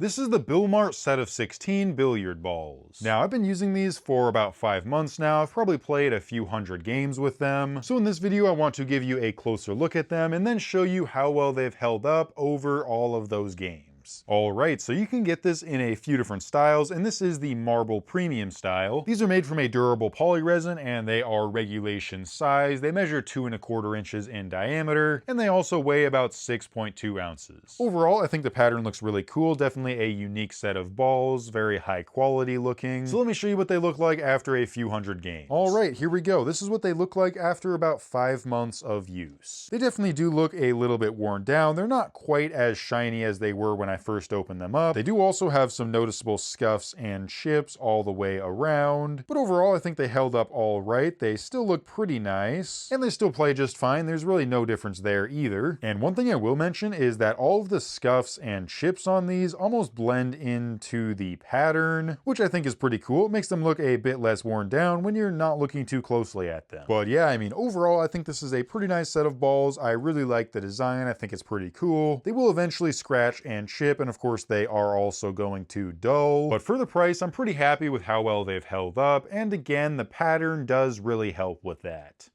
This is the Billmart set of 16 billiard balls. Now, I've been using these for about 5 months now. I've probably played a few hundred games with them. So in this video, I want to give you a closer look at them and then show you how well they've held up over all of those games. Alright, so you can get this in a few different styles, and this is the marble premium style. These are made from a durable poly resin, and they are regulation size. They measure 2¼ inches in diameter, and they also weigh about 6.2 ounces. Overall, I think the pattern looks really cool. Definitely a unique set of balls, very high quality looking. So let me show you what they look like after a few hundred games. Alright, here we go. This is what they look like after about 5 months of use. They definitely do look a little bit worn down. They're not quite as shiny as they were when I first opened them up. They do also have some noticeable scuffs and chips all the way around, but overall I think they held up all right. They still look pretty nice, and they still play just fine. There's really no difference there either. And one thing I will mention is that all of the scuffs and chips on these almost blend into the pattern, which I think is pretty cool. It makes them look a bit less worn down when you're not looking too closely at them. But yeah, I mean, overall I think this is a pretty nice set of balls. I really like the design. I think it's pretty cool. They will eventually scratch and chip, and of course they are also going to dull. But for the price, I'm pretty happy with how well they've held up, and again, the pattern does really help with that.